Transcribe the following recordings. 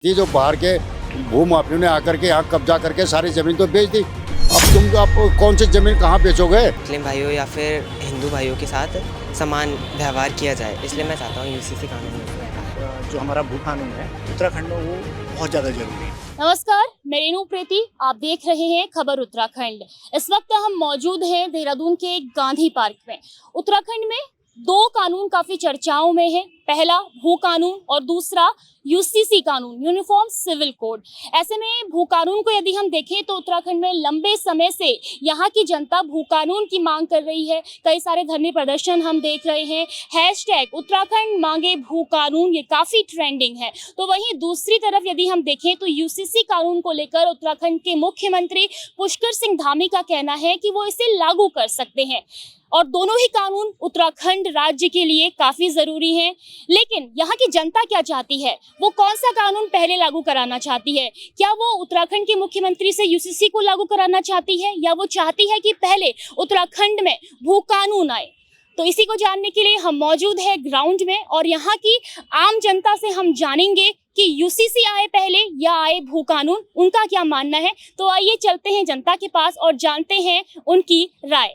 थी जो बाहर के भूमाफियों ने आकर के यहाँ कब्जा करके सारी जमीन तो बेच दी। अब तुम आप कौन सी जमीन कहाँ बेचोगे? मुस्लिम भाइयों या फिर हिंदू भाइयों के साथ समान व्यवहार किया जाए, इसलिए मैं चाहता हूँ यूसीसी कानून जो हमारा भू कानून है उत्तराखंड में वो बहुत ज़्यादा जरूरी है। नमस्कार, मैं रेणु प्रीति, आप देख रहे हैं खबर उत्तराखंड। इस वक्त हम मौजूद हैं देहरादून के गांधी पार्क में। उत्तराखंड में दो कानून काफी चर्चाओं में है। पहला भू कानून और दूसरा यूसीसी कानून, यूनिफॉर्म सिविल कोड। ऐसे में भू कानून को यदि हम देखें तो उत्तराखंड में लंबे समय से यहाँ की जनता भू कानून की मांग कर रही है। कई सारे धरने प्रदर्शन हम देख रहे हैं। हैशटैग उत्तराखंड मांगे भू कानून ये काफी ट्रेंडिंग है। तो वहीं दूसरी तरफ यदि हम देखें तो यूसीसी कानून को लेकर उत्तराखंड के मुख्यमंत्री पुष्कर सिंह धामी का कहना है कि वो इसे लागू कर सकते हैं और दोनों ही कानून उत्तराखंड राज्य के लिए काफी जरूरी हैं। लेकिन यहाँ की जनता क्या चाहती है, वो कौन सा कानून पहले लागू कराना चाहती है? क्या वो उत्तराखंड के मुख्यमंत्री से यूसीसी को लागू कराना चाहती है या वो चाहती है कि पहले उत्तराखंड में भू कानून आए? तो इसी को जानने के लिए हम मौजूद है ग्राउंड में और यहाँ की आम जनता से हम जानेंगे कि यूसीसी आए पहले या आए भू कानून, उनका क्या मानना है। तो आइए चलते हैं जनता के पास और जानते हैं उनकी राय।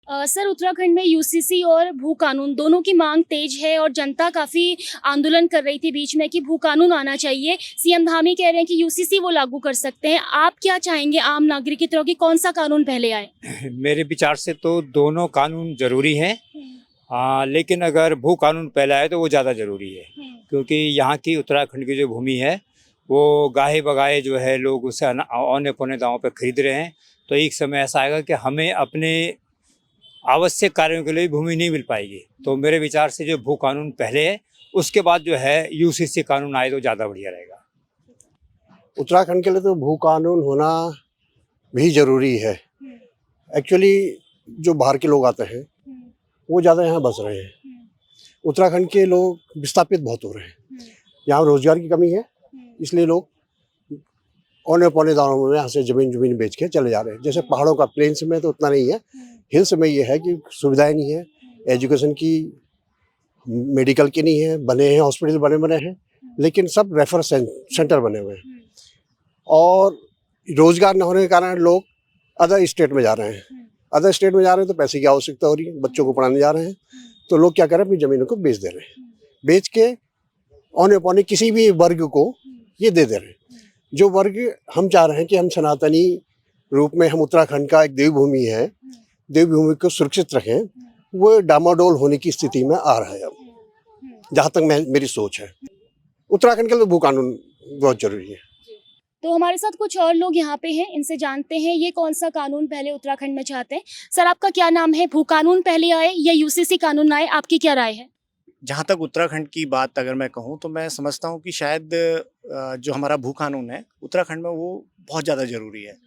सर, उत्तराखंड में यूसीसी और भू कानून दोनों की मांग तेज है और जनता काफी आंदोलन कर रही थी बीच में कि भू कानून आना चाहिए। सीएम धामी कह रहे हैं कि यूसीसी वो लागू कर सकते हैं। आप क्या चाहेंगे आम नागरिक की तरह कि कौन सा कानून पहले आए? मेरे विचार से तो दोनों कानून जरूरी हैं। लेकिन अगर भू कानून पहले आए तो वो ज़्यादा ज़रूरी है, क्योंकि यहाँ की उत्तराखंड की जो भूमि है वो गाहे बगाए जो है लोग उसे औने पौने दांवों पे खरीद रहे हैं। तो एक समय ऐसा आएगा कि हमें अपने आवश्यक कार्यों के लिए भूमि नहीं मिल पाएगी। तो मेरे विचार से जो भू कानून पहले है, उसके बाद जो है यूसीसी कानून आए तो ज़्यादा बढ़िया रहेगा। उत्तराखंड के लिए तो भू कानून होना भी ज़रूरी है। एक्चुअली जो बाहर के लोग आते हैं वो ज़्यादा यहाँ बस रहे हैं। उत्तराखंड के लोग विस्थापित बहुत हो रहे हैं। यहाँ रोजगार की कमी है, इसलिए लोग औने पौने दानों में यहाँ से ज़मीन बेच के चले जा रहे हैं। जैसे पहाड़ों का, प्लेन्स में तो उतना नहीं है, हिल्स में ये है कि सुविधाएं नहीं है, एजुकेशन की, मेडिकल की नहीं है। बने हैं हॉस्पिटल, बने हैं, लेकिन सब रेफर सेंटर बने हुए हैं और रोजगार न होने के कारण लोग अदर स्टेट में जा रहे हैं। अदर स्टेट में जा रहे हैं तो पैसे की आवश्यकता हो रही है, बच्चों को पढ़ाने जा रहे हैं, तो लोग क्या कर रहे हैं, अपनी ज़मीनों को बेच दे रहे हैं। बेच के औने पौने किसी भी वर्ग को ये दे रहे हैं। जो वर्ग हम चाह रहे हैं कि हम सनातनी रूप में, हम उत्तराखंड का एक देवभूमि है, देवभूमि को सुरक्षित रखें, वो डामाडोल होने की स्थिति में आ रहा है। अब जहाँ तक मेरी सोच है, उत्तराखंड के लिए भू कानून बहुत जरूरी है। तो हमारे साथ कुछ और लोग यहाँ पे हैं, इनसे जानते हैं ये कौन सा कानून पहले उत्तराखंड में चाहते हैं। सर, आपका क्या नाम है? भू कानून पहले आए या यूसीसी कानून आए, आपकी क्या राय है? जहाँ तक उत्तराखंड की बात अगर मैं कहूँ तो मैं समझता हूँ कि शायद जो हमारा भू कानून है उत्तराखंड में वो बहुत ज़्यादा ज़रूरी है।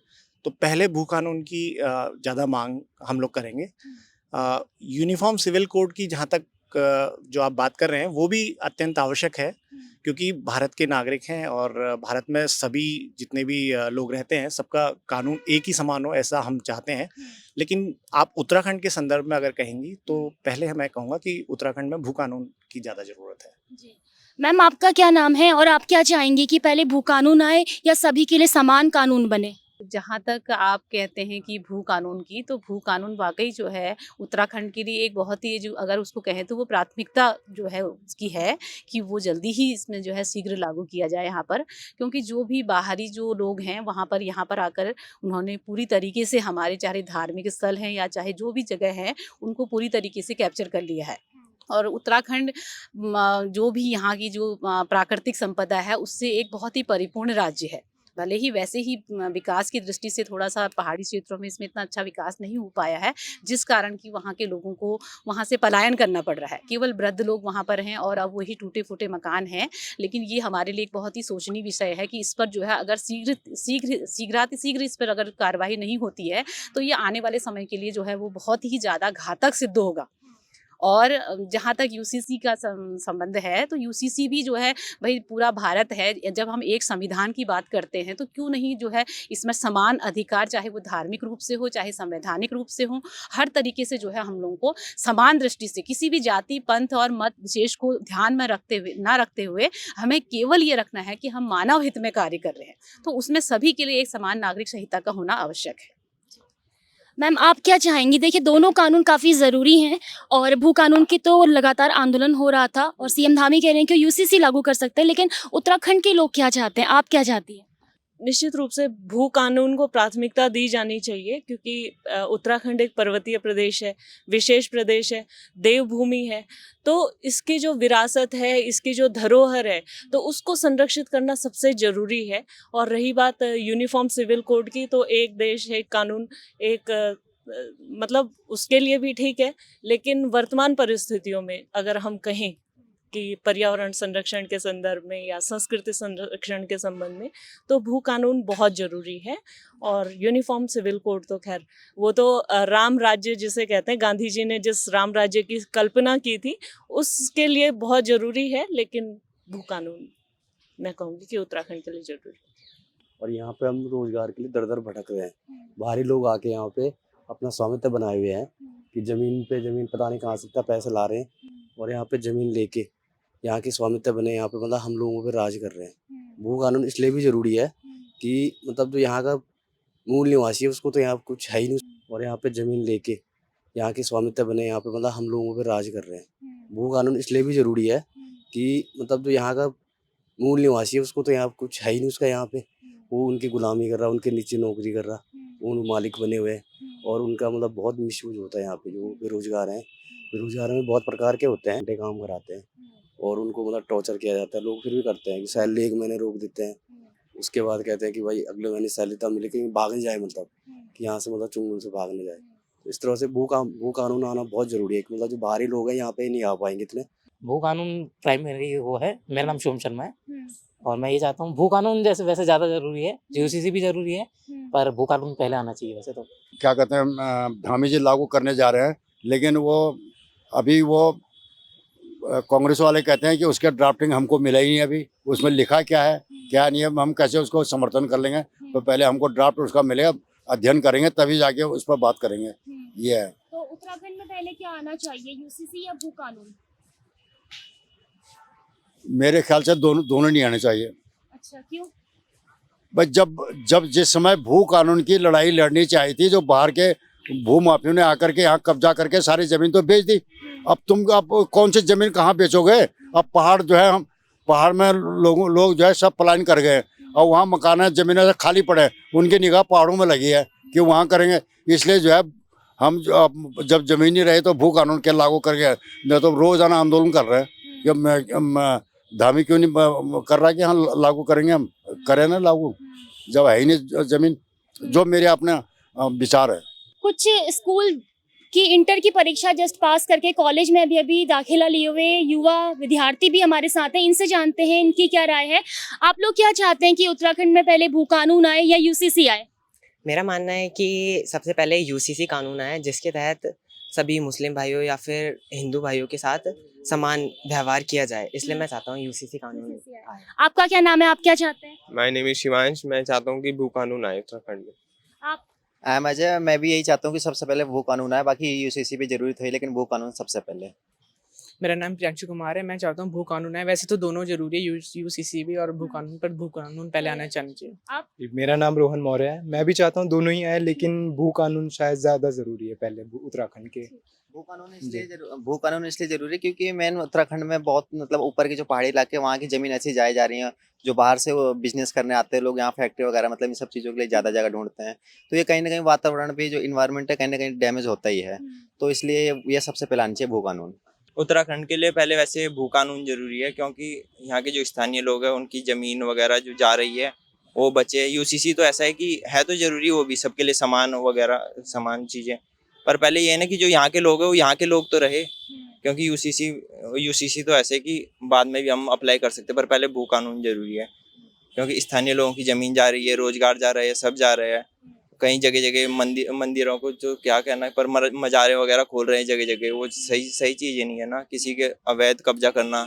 तो पहले भू कानून की ज़्यादा मांग हम लोग करेंगे। यूनिफॉर्म सिविल कोड की जहाँ तक जो आप बात कर रहे हैं वो भी अत्यंत आवश्यक है, क्योंकि भारत के नागरिक हैं और भारत में सभी जितने भी लोग रहते हैं सबका कानून एक ही समान हो, ऐसा हम चाहते हैं। लेकिन आप उत्तराखंड के संदर्भ में अगर कहेंगी तो पहले मैं कहूँगा कि उत्तराखंड में भू कानून की ज़्यादा ज़रूरत है। जी मैम, आपका क्या नाम है और आप क्या चाहेंगी कि पहले भू कानून आए या सभी के लिए समान कानून बने? जहाँ तक आप कहते हैं कि भू कानून की, तो भू कानून वाकई जो है उत्तराखंड के लिए एक बहुत ही, जो अगर उसको कहें तो वो प्राथमिकता जो है उसकी है कि वो जल्दी ही इसमें जो है शीघ्र लागू किया जाए यहाँ पर। क्योंकि जो भी बाहरी जो लोग हैं वहाँ पर यहाँ पर आकर उन्होंने पूरी तरीके से हमारे चाहे धार्मिक स्थल हैं या चाहे जो भी जगह है उनको पूरी तरीके से कैप्चर कर लिया है। और उत्तराखंड जो भी यहाँ की जो प्राकृतिक संपदा है उससे एक बहुत ही परिपूर्ण राज्य है। भले ही वैसे ही विकास की दृष्टि से थोड़ा सा पहाड़ी क्षेत्रों में इसमें इतना अच्छा विकास नहीं हो पाया है, जिस कारण कि वहाँ के लोगों को वहाँ से पलायन करना पड़ रहा है। केवल वृद्ध लोग वहाँ पर हैं और अब वही टूटे फूटे मकान हैं। लेकिन ये हमारे लिए एक बहुत ही सोचनीय विषय है कि इस पर जो है अगर शीघ्र इस पर अगर कार्रवाई नहीं होती है तो ये आने वाले समय के लिए जो है वो बहुत ही ज़्यादा घातक सिद्ध होगा। और जहाँ तक यूसीसी का संबंध है तो यूसीसी भी जो है भाई पूरा भारत है, जब हम एक संविधान की बात करते हैं तो क्यों नहीं जो है इसमें समान अधिकार, चाहे वो धार्मिक रूप से हो चाहे संवैधानिक रूप से हो, हर तरीके से जो है हम लोगों को समान दृष्टि से किसी भी जाति पंथ और मत विशेष को ध्यान में रखते हुए हमें केवल ये रखना है कि हम मानव हित में कार्य कर रहे हैं, तो उसमें सभी के लिए एक समान नागरिक संहिता का होना आवश्यक है। मैम आप क्या चाहेंगी? देखिए दोनों कानून काफ़ी ज़रूरी हैं और भू कानून की तो लगातार आंदोलन हो रहा था और सीएम धामी कह रहे हैं कि यूसीसी लागू कर सकते हैं, लेकिन उत्तराखंड के लोग क्या चाहते हैं, आप क्या चाहती हैं? निश्चित रूप से भू कानून को प्राथमिकता दी जानी चाहिए, क्योंकि उत्तराखंड एक पर्वतीय प्रदेश है, विशेष प्रदेश है, देवभूमि है, तो इसकी जो विरासत है, इसकी जो धरोहर है, तो उसको संरक्षित करना सबसे ज़रूरी है। और रही बात यूनिफॉर्म सिविल कोड की, तो एक देश एक कानून, एक मतलब उसके लिए भी ठीक है, लेकिन वर्तमान परिस्थितियों में अगर हम कहें कि पर्यावरण संरक्षण के संदर्भ में या संस्कृति संरक्षण के संबंध में, तो भू कानून बहुत ज़रूरी है। और यूनिफॉर्म सिविल कोड तो खैर वो तो राम राज्य जिसे कहते हैं, गांधी जी ने जिस राम राज्य की कल्पना की थी उसके लिए बहुत ज़रूरी है, लेकिन भू कानून मैं कहूँगी कि उत्तराखंड के लिए ज़रूरी है। और यहाँ पे हम रोजगार के लिए दर दर भटक रहे हैं। बाहरी लोग आके यहाँ पे अपना स्वामित्व बनाए हुए हैं कि ज़मीन पता नहीं कहाँ से इतना पैसे ला रहे हैं और यहाँ पे ज़मीन लेके यहाँ की स्वामित्व बने, यहाँ पे मतलब हम लोगों पे राज कर रहे हैं। भू कानून इसलिए भी ज़रूरी है कि मतलब जो यहाँ का मूल निवासी है उसको तो यहाँ कुछ है ही नहीं, और यहाँ पे ज़मीन लेके यहाँ की स्वामित्व बने, यहाँ पे मतलब हम लोगों पे राज कर रहे हैं। भू कानून इसलिए भी ज़रूरी है कि मतलब जो यहाँ का मूल निवासी है उसको तो यहाँ कुछ है ही नहीं उसका, यहाँ पे वो उनकी गुलामी कर रहा, उनके नीचे नौकरी कर रहा, वो मालिक बने हुए हैं और उनका मतलब बहुत मिसयूज होता है। यहाँ पे जो बेरोजगार हैं, बेरोजगार में बहुत प्रकार के होते हैं, काम कराते हैं और उनको मतलब टॉर्चर किया जाता है। लोग फिर भी करते हैं कि सैलरी 1 महीने रोक देते हैं, उसके बाद कहते हैं कि भाई अगले महीने सैलरी तब मिले, कहीं भाग नहीं जाए, मतलब कि यहाँ से मतलब चुंगल से भाग नहीं जाए। तो इस तरह से भू कानून आना बहुत ज़रूरी है कि मतलब जो बाहरी लोग हैं यहाँ पे नहीं आ पाएंगे इतने। भू कानून प्राइमरी वो है। मेरा नाम सोम शर्मा है और मैं ये चाहता हूँ भू कानून जैसे वैसे ज़्यादा ज़रूरी है, यूसीसी भी ज़रूरी है, पर भू कानून पहले आना चाहिए। वैसे तो क्या कहते हैं, धामी जी लागू करने जा रहे हैं, लेकिन वो अभी वो कांग्रेस वाले कहते हैं कि उसका ड्राफ्टिंग हमको मिला ही नहीं, अभी उसमें लिखा क्या है क्या नहीं है, हम कैसे उसको समर्थन कर लेंगे। तो पहले हमको ड्राफ्ट उसका मिलेगा, अध्ययन करेंगे तभी जाके उस पर बात करेंगे। ये है। तो उत्तराखंड में पहले क्या आना चाहिए, यूसीसी या भू कानून? मेरे ख्याल से दोनों नहीं आने चाहिए। अच्छा, क्यों? बस जब जिस समय भू कानून की लड़ाई लड़नी चाहिए थी, जो बाहर के भू माफियों ने आकर के यहाँ कब्जा करके सारी जमीन तो बेच दी। अब कौन सी जमीन कहाँ बेचोगे? अब पहाड़ जो है, हम पहाड़ में लोग जो है सब पलायन कर गए और वहाँ मकान जमीनें खाली पड़े, उनकी निगाह पहाड़ों में लगी है कि वहाँ करेंगे। इसलिए जो है हम जब जमीन नहीं रहे तो भू कानून के लागू कर गए, नहीं तो रोजाना आंदोलन कर रहे हैं कि धामी क्यों नहीं कर रहा कि हाँ लागू करेंगे, हम करें ना लागू, जब है ही नहीं जमीन। जो मेरे अपने विचार है। कुछ स्कूल की इंटर की परीक्षा जस्ट पास करके कॉलेज में अभी दाखिला लिए हुए युवा विद्यार्थी भी हमारे साथ हैं, इनसे जानते हैं इनकी क्या राय है। आप लोग क्या चाहते हैं कि उत्तराखंड में पहले भू कानून आए या यूसीसी आए? मेरा मानना है कि सबसे पहले यूसीसी कानून आए, जिसके तहत सभी मुस्लिम भाइयों या फिर हिंदू भाइयों के साथ समान व्यवहार किया जाए, इसलिए मैं चाहता हूँ यूसीसी कानून आए। आपका क्या नाम है, आप क्या चाहते हैं? My name is Shivansh. मैं चाहता हूँ कि भू कानून आए उत्तराखंड में। आप? अजय, मैं भी यही चाहता हूँ कि सबसे पहले भू कानून आए, बाकी यूसीसी भी जरूरी थी लेकिन भू कानून सबसे पहले। मेरा नाम प्रियांशु कुमार है। मैं चाहता हूँ भू कानून आए। वैसे तो दोनों जरूरी है, यूसीसी भी और भू कानून, पर भू कानून पहले आना चाहिए। आप? मेरा नाम रोहन मौर्य है। मैं भी चाहता हूँ दोनों ही आए, लेकिन भू कानून शायद ज़्यादा ज़रूरी है पहले उत्तराखंड के। भू कानून इसलिए जरूरी क्योंकि मेन उत्तराखंड में बहुत मतलब ऊपर के जो पहाड़ी इलाके, वहाँ की ज़मीन ऐसी जाई जा रही है, जो बाहर से वो बिजनेस करने आते हैं लोग, यहाँ फैक्ट्री वगैरह मतलब इन सब चीज़ों के लिए ज़्यादा जगह ढूंढते हैं। तो ये कहीं ना कहीं वातावरण पे जो इन्वायरमेंट है कहीं ना कहीं डैमेज होता ही है, तो इसलिए ये सबसे पहले आना चाहिए भू कानून। उत्तराखंड के लिए पहले वैसे भू कानून जरूरी है, क्योंकि यहाँ के जो स्थानीय लोग हैं उनकी ज़मीन वगैरह जो जा रही है वो बचे। यूसीसी तो ऐसा है कि है तो ज़रूरी, वो भी सबके लिए समान वगैरह समान चीज़ें, पर पहले ये है ना कि जो यहाँ के लोग हैं वो यहाँ के लोग तो रहे, क्योंकि यूसीसी तो ऐसे कि बाद में भी हम अप्लाई कर सकते हैं, पर पहले भू कानून जरूरी है, क्योंकि स्थानीय लोगों की ज़मीन जा रही है, रोजगार जा रहा है, सब जा रहे हैं, कई जगह जगह मंदिरों को जो क्या कहना है, पर मज़ारे वगैरह खोल रहे हैं जगह जगह, वो सही चीज़ें नहीं है ना। किसी के अवैध कब्जा करना,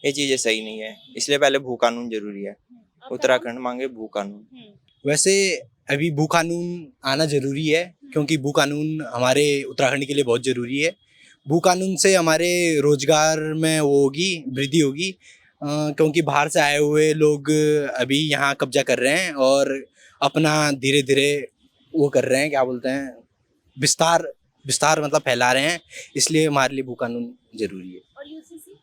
ये चीज़ें सही नहीं है। इसलिए पहले भू कानून जरूरी है। उत्तराखंड मांगे भू कानून। वैसे अभी भू कानून आना ज़रूरी है, क्योंकि भू कानून हमारे उत्तराखंड के लिए बहुत ज़रूरी है। भू कानून से हमारे रोजगार में वो होगी, वृद्धि होगी, क्योंकि बाहर से आए हुए लोग अभी यहाँ कब्जा कर रहे हैं और अपना धीरे धीरे वो कर रहे हैं, क्या बोलते हैं, विस्तार मतलब फैला रहे हैं। इसलिए हमारे लिए भू कानून ज़रूरी है। और यूसीसी?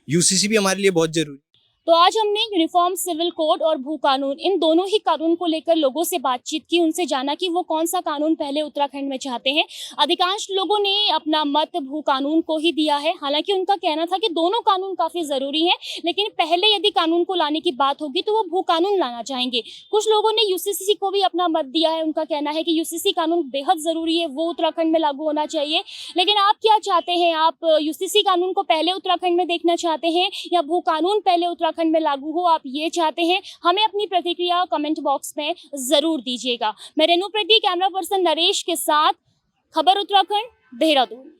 यूसीसी भी हमारे लिए बहुत ज़रूरी। तो आज हमने यूनिफॉर्म सिविल कोड और भू कानून, इन दोनों ही कानून को लेकर लोगों से बातचीत की, उनसे जाना कि वो कौन सा कानून पहले उत्तराखंड में चाहते हैं। अधिकांश लोगों ने अपना मत भू कानून को ही दिया है। हालांकि उनका कहना था कि दोनों कानून काफ़ी ज़रूरी हैं, लेकिन पहले यदि कानून को लाने की बात होगी तो वो भू कानून लाना चाहेंगे। कुछ लोगों ने यूसीसी को भी अपना मत दिया है। उनका कहना है कि यूसीसी कानून बेहद ज़रूरी है, वो उत्तराखंड में लागू होना चाहिए। लेकिन आप क्या चाहते हैं? आप यूसीसी कानून को पहले उत्तराखंड में देखना चाहते हैं या भू कानून पहले उत्तराखंड में लागू हो, आप ये चाहते हैं? हमें अपनी प्रतिक्रिया कमेंट बॉक्स में जरूर दीजिएगा। मैं रेणु प्रीति, कैमरा पर्सन नरेश के साथ, खबर उत्तराखंड, देहरादून।